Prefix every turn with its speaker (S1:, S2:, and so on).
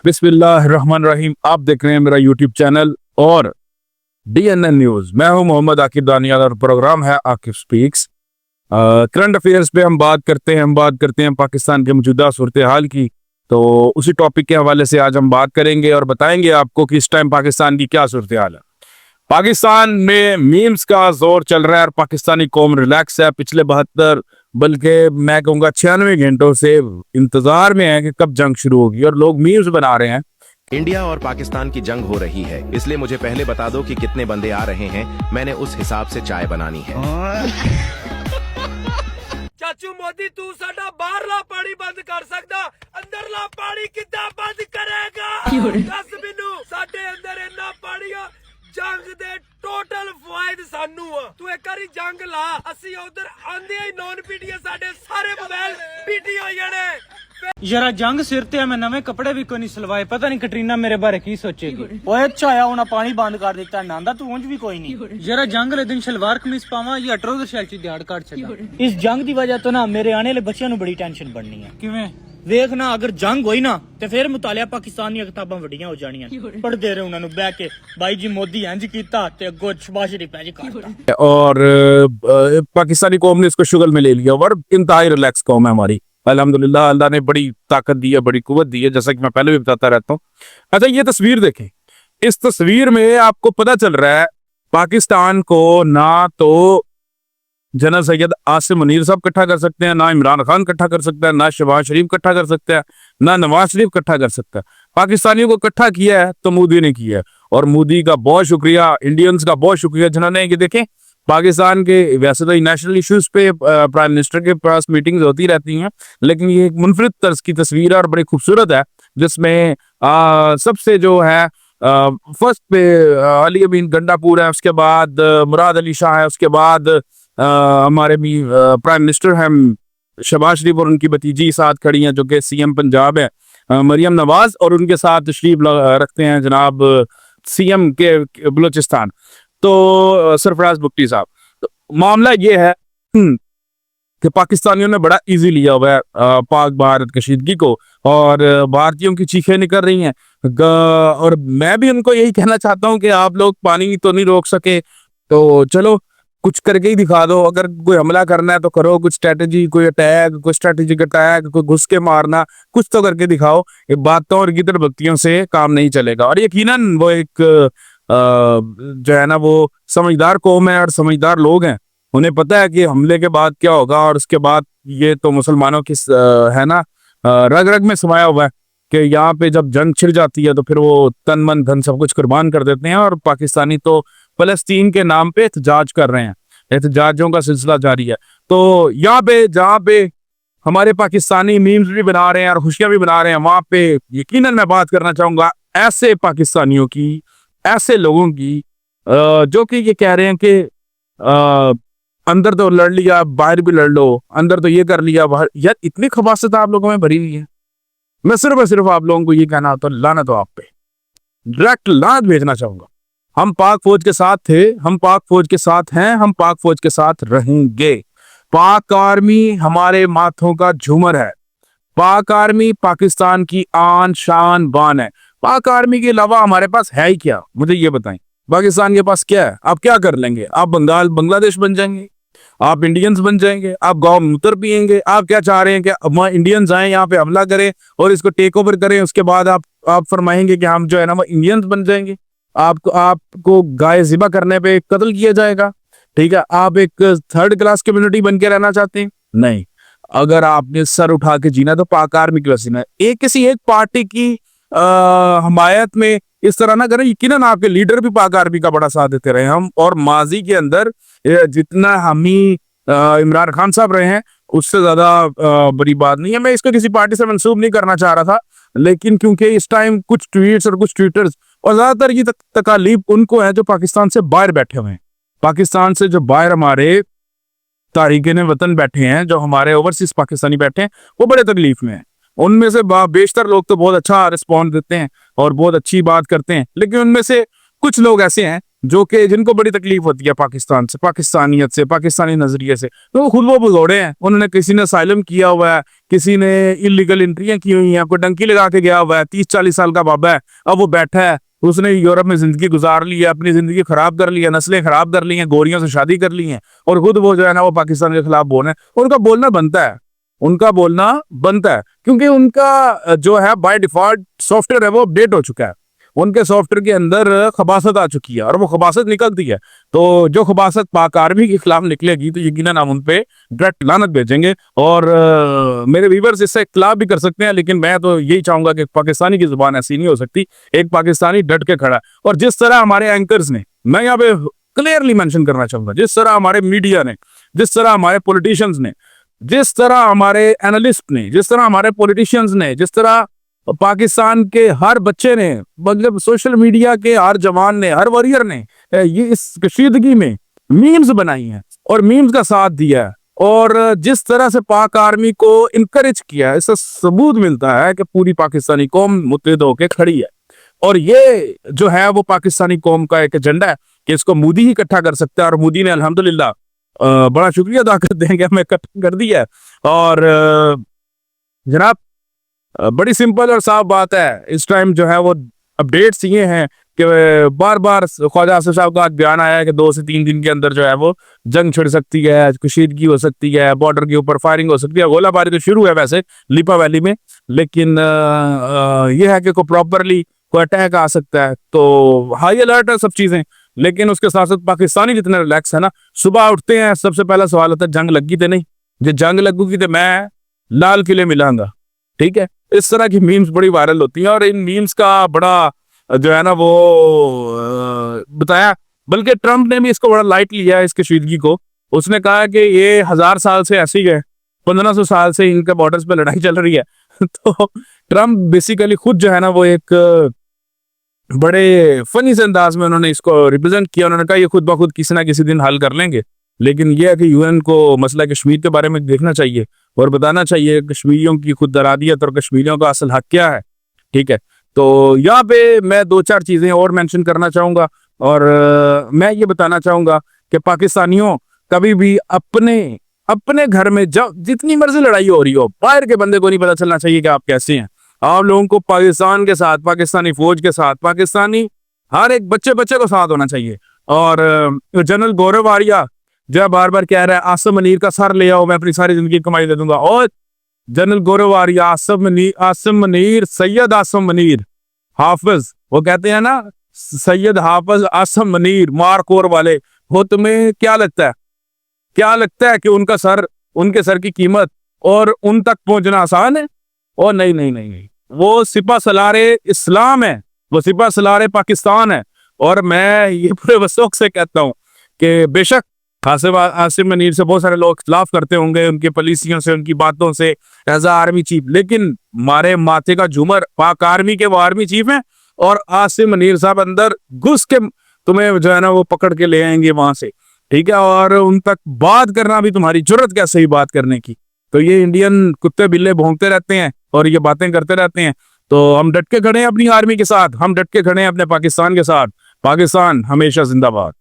S1: बिस्मिल्लाहिर्रहमानिर्रहीम। आप देख रहे हैं मेरा यूट्यूब चैनल और DNN न्यूज। मैं हूं मोहम्मद आकिब दानियाल और प्रोग्राम है आकिब स्पीक्स। करंट अफेयर्स पे हम बात करते हैं पाकिस्तान के मौजूदा सूरत हाल की। तो उसी टॉपिक के हवाले से आज हम बात करेंगे और बताएंगे आपको कि इस टाइम पाकिस्तान की क्या सूरत हाल है। पाकिस्तान में मीम्स का जोर चल रहा है और पाकिस्तानी कौम रिलैक्स है। पिछले 72 बल्कि मैं कहूँगा 96 घंटों से इंतजार में है कि कब जंग शुरू होगी और लोग मीम्स बना रहे हैं।
S2: इंडिया और पाकिस्तान की जंग हो रही है, इसलिए मुझे पहले बता दो कि कितने बंदे आ रहे हैं। मैंने उस हिसाब से चाय बनानी है।
S3: चाचू मोदी तू साडा बाहरला पानी बंद कर सकदा, अंदरला पानी किद्दां बंद करेगा? दस मैनू साडे अंदर इन्ना पानी आ, जंग दे टोटल फायदे सानू आ। तू एक बारी जंग ला, असि उधर आंदे ही नॉन पीटीए साडे सारे मोबाइल पीटी हो जाने।
S4: जरा जंग सिर ते मैं नवे कपड़े भी कोई नहीं सिलवाए। पता नहीं कटरीना मेरे बारे की सोचेगी। ओए छाया होना पानी बंद कर दिता नांदा तू ऊंच भी कोई नहीं। जरा जंग ले दिन शलवार कमीज पावा या ट्राउजर शर्ट च दिहाड़ काट छड़ा। इस जंग दी वजह तो ना मेरे आने वाले बच्चों नु बड़ी टेंशन बननी है। किवें देख ना, अगर जंग होई ना ते फिर मुतालिया पाकिस्तानी किताबां वड्डियां हो जानियां। पढ़दे रहे उन्हां नु बैठ के भाई जी मोदी इंज कीता ते अगो शबाश शरीफ पे काटता।
S1: और पाकिस्तानी कौम ने इसको शुगल में ले लिया और इंतहाई रिलैक्स कौम है हमारी। अल्हम्दुलिल्लाह, अल्लाह ने बड़ी ताकत दी है, बड़ी कुव्वत दी है, जैसा कि मैं पहले भी बताता रहता हूँ। अच्छा, ये तस्वीर देखें। इस तस्वीर में आपको पता चल रहा है पाकिस्तान को ना तो जनरल सैयद आसिम मुनीर साहब इकट्ठा कर सकते हैं, ना इमरान खान इकट्ठा कर सकता है, ना शहबाज शरीफ इकट्ठा कर सकता है, ना नवाज शरीफ इकट्ठा कर सकता है। पाकिस्तानियों को इकट्ठा किया है तो मोदी ने किया है और मोदी का बहुत शुक्रिया, इंडियंस का बहुत शुक्रिया जिन्होंने ये देखें। पाकिस्तान के वैसे तो नेशनल इश्यूज पे प्राइम मिनिस्टर के पास मीटिंग्स होती रहती हैं, लेकिन ये एक मुनफरिद तर्ज की तस्वीर है और बड़ी खूबसूरत है, जिसमें सबसे जो है फर्स्ट पे अली अमीन गंडापुर है, उसके बाद मुराद अली शाह है, उसके बाद हमारे भी प्राइम मिनिस्टर हैं शहबाज शरीफ और उनकी भतीजी साथ खड़ी हैं जो कि CM पंजाब है मरियम नवाज, और उनके साथ तशरीफ रखते हैं जनाब CM के बलूचिस्तान तो सरफराज बुगटी साहब। तो मामला ये है कि पाकिस्तानियों ने बड़ा इजी लिया हुआ है पाक भारत कशीदगी को और भारतीयों की चीखें निकल रही हैं। और मैं भी उनको यही कहना चाहता हूं कि आप लोग पानी तो नहीं रोक सके तो चलो कुछ करके ही दिखा दो। अगर कोई हमला करना है तो करो, कुछ स्ट्रेटेजी, कोई अटैक, कोई स्ट्रेटेजिक अटैक, कोई घुस के मारना, कुछ तो करके दिखाओ। ये बातों और गिदड़ बत्तियों से काम नहीं चलेगा। और यकीनन वो एक जो है ना वो समझदार कौम है और समझदार लोग हैं, उन्हें पता है कि हमले के बाद क्या होगा। और उसके बाद ये तो मुसलमानों की है ना रग रग में समाया हुआ है कि यहाँ पे जब जंग छिड़ जाती है तो फिर वो तन मन धन सब कुछ कुर्बान कर देते हैं। और पाकिस्तानी तो फलस्तीन के नाम पे एहतजाज कर रहे हैं, एहतजाजों का सिलसिला जारी है। तो यहाँ पे जहाँ पे हमारे पाकिस्तानी मीम्स भी बना रहे हैं और खुशियां भी बना रहे हैं, वहां पे यकीनन मैं बात करना चाहूंगा ऐसे पाकिस्तानियों की, ऐसे लोगों की जो कि ये कह रहे हैं कि अंदर तो लड़ लिया बाहर भी लड़ लो, अंदर तो ये कर लिया बाहर। यार इतनी खबासत आप लोगों में भरी हुई है। मैं सिर्फ आप लोगों को ये कहना तो लानत हो आप पे, डायरेक्ट लानत भेजना चाहूंगा। हम पाक फौज के साथ थे, हम पाक फौज के साथ हैं, हम पाक फौज के साथ रहेंगे। पाक आर्मी हमारे माथों का झूमर है। पाक आर्मी पाकिस्तान की आन शान बान है। पाक आर्मी के अलावा हमारे पास है ही क्या, मुझे ये बताएं। पाकिस्तान के पास क्या है? आप क्या कर लेंगे? आप बांग्लादेश बन जाएंगे, आप इंडियंस बन जाएंगे, आप गांव में उतर पिएंगे। आप क्या चाह रहे हैं कि इंडियंस आए यहाँ पे हमला करें और इसको टेक ओवर करें, उसके बाद आप फरमाएंगे कि हम जो है ना वो इंडियंस बन जाएंगे। आपको गाय ज़िबा करने पे कत्ल किया जाएगा, ठीक है? आप एक थर्ड क्लास कम्युनिटी बन के रहना चाहते हैं? नहीं, अगर आपने सर उठा के जीना तो पाक आर्मी की वजह से किसी एक पार्टी की हमायत में इस तरह ना करें। यकीनन आपके लीडर भी पाक आर्मी का बड़ा साथ देते रहे हम, और माजी के अंदर जितना हम ही इमरान खान साहब रहे हैं उससे ज्यादा बड़ी बात नहीं है। मैं इसको किसी पार्टी से मंसूब नहीं करना चाह रहा था, लेकिन क्योंकि इस टाइम कुछ ट्वीट्स और कुछ ट्विटर्स और ज्यादातर ये तकालीफ उनको है जो पाकिस्तान से बाहर बैठे हुए हैं। पाकिस्तान से जो बाहर हमारे तारिकीन वतन बैठे हैं, जो हमारे ओवरसीज पाकिस्तानी बैठे हैं, वो बड़े तकलीफ में हैं। उनमें से बेशतर लोग तो बहुत अच्छा रिस्पॉन्स देते हैं और बहुत अच्छी बात करते हैं, लेकिन उनमें से कुछ लोग ऐसे हैं जो कि जिनको बड़ी तकलीफ होती है पाकिस्तान से, पाकिस्तानियत से, पाकिस्तानी नजरिए से, तो वो खुद वो भगौड़े हैं। उन्होंने किसी ने असाइलम किया हुआ है, किसी ने इलीगल एंट्रियां की हुई हैं, कोई डंकी लगा के गया हुआ है, 30-40 साल का बाबा है, अब वो बैठा है, उसने यूरोप में जिंदगी गुजार ली है, अपनी जिंदगी खराब कर ली है, नस्लें खराब कर ली हैं, गोरियों से शादी कर ली हैं, और खुद वो जो है ना वो पाकिस्तान के खिलाफ बोल रहे हैं। उनका बोलना बनता है, उनका बोलना बनता है, क्योंकि उनका जो है बाय डिफॉल्ट सॉफ्टवेयर है वो अपडेट हो चुका है। उनके सॉफ्टवेयर के अंदर खबासत आ चुकी है और वो खबासत निकलती है। तो जो खबासत पाक आर्मी के खिलाफ निकलेगी तो यकीनन हम उन पे डायरेक्ट लानत भेजेंगे। और मेरे व्यूवर्स इससे इख्तिलाफ भी कर सकते हैं, लेकिन मैं तो यही चाहूंगा कि पाकिस्तानी की जुबान ऐसी नहीं हो सकती। एक पाकिस्तानी डट के खड़ा है। और जिस तरह हमारे एंकर्स ने, मैं यहाँ पे क्लियरली मेंशन करना चाहूंगा, जिस तरह हमारे मीडिया ने, जिस तरह हमारे पॉलिटिशियंस ने, जिस तरह हमारे एनालिस्ट ने, जिस तरह हमारे पॉलिटिशियंस ने, जिस तरह पाकिस्तान के हर बच्चे ने, मतलब सोशल मीडिया के हर जवान ने, हर वॉरियर ने ये इस कशीदगी में मीम्स बनाई हैं और मीम्स का साथ दिया है, और जिस तरह से पाक आर्मी को इनकरेज किया है, इससे सबूत मिलता है कि पूरी पाकिस्तानी कौम मुत्तहिद होकर खड़ी है। और ये जो है वो पाकिस्तानी कौम का एक एजेंडा है कि इसको मोदी ही इकट्ठा कर सकता है, और मोदी ने अल्हम्दुलिल्लाह बड़ा शुक्रिया अदा कर देंगे, हमें इकट्ठा कर दिया है। और जनाब बड़ी सिंपल और साफ बात है, इस टाइम जो है वो अपडेट्स ये हैं कि बार बार ख्वाजा आसिफ साहब का बयान आया है कि 2 से 3 दिन के अंदर जो है वो जंग छिड़ सकती है, कशीदगी हो सकती है, बॉर्डर के ऊपर फायरिंग हो सकती है। गोलाबारी तो शुरू है वैसे लिपा वैली में, लेकिन ये है कि कोई प्रॉपरली कोई अटैक आ सकता है। तो हाई अलर्ट है सब चीजें, लेकिन उसके साथ साथ पाकिस्तानी जितने रिलैक्स है ना, सुबह उठते हैं सबसे पहला सवाल होता है जंग लगी तो नहीं, जो जंग लगूगी तो मैं लाल किले मिलांगा। ठीक है, इस तरह की मीम्स बड़ी वायरल होती हैं, और इन मीम्स का बड़ा जो है ना वो बताया, बल्कि ट्रम्प ने भी इसको बड़ा लाइट लिया है, इस कशीदगी को। उसने कहा कि ये 1000 साल से ऐसी है, 1500 साल से इनके बॉर्डर्स पे लड़ाई चल रही है। तो ट्रम्प बेसिकली खुद जो है ना वो एक बड़े फनी से अंदाज में उन्होंने इसको रिप्रेजेंट किया। उन्होंने कहा ये खुद ब खुद किसी ना किसी दिन हल कर लेंगे, लेकिन यह है कि यूएन को मसला कश्मीर के बारे में देखना चाहिए और बताना चाहिए कश्मीरियों की खुद दरादियत और कश्मीरियों का असल हक क्या है। ठीक है, तो यहाँ पे मैं 2-4 चीजें और मेंशन करना चाहूंगा, और मैं ये बताना चाहूंगा कि पाकिस्तानियों कभी भी अपने घर में जब जितनी मर्जी लड़ाई हो रही हो, बाहर के बंदे को नहीं पता चलना चाहिए कि आप कैसे हैं। आप लोगों को पाकिस्तान के साथ, पाकिस्तानी फौज के साथ, पाकिस्तानी हर एक बच्चे को साथ होना चाहिए। और जनरल गौरव आर्या जो बार बार कह रहा है आसिम मनीर का सर ले आओ, मैं अपनी सारी जिंदगी कमाई दे दूंगा। और जनरल गौरव आर्या, आसिम मनीर, सैयद आसिम मनीर हाफिज, वो कहते हैं ना सैयद हाफिज आसिम मनीर मारकोर वाले, वो तुम्हें क्या लगता है कि उनके सर की कीमत और उन तक पहुंचना आसान है? और नहीं, वो सिपा सलारे इस्लाम है, वो सिपा सलारे पाकिस्तान है। और मैं ये पूरे वसूख से कहता हूँ कि बेशक आसिम मनीर से बहुत सारे लोग इख्तिलाफ करते होंगे, उनकी पॉलिसियों से, उनकी बातों से, एज आर्मी चीफ, लेकिन हमारे माथे का झूमर पाक आर्मी के वो आर्मी चीफ हैं। और आसिम मनीर साहब अंदर घुस के तुम्हें जो है ना वो पकड़ के ले आएंगे वहां से। ठीक है, और उन तक बात करना भी तुम्हारी जुर्रत कैसे ही बात करने की। तो ये इंडियन कुत्ते बिल्ले भौंकते रहते हैं और ये बातें करते रहते हैं। तो हम डट के खड़े हैं अपनी आर्मी के साथ, हम डट के खड़े हैं अपने पाकिस्तान के साथ। पाकिस्तान हमेशा जिंदाबाद।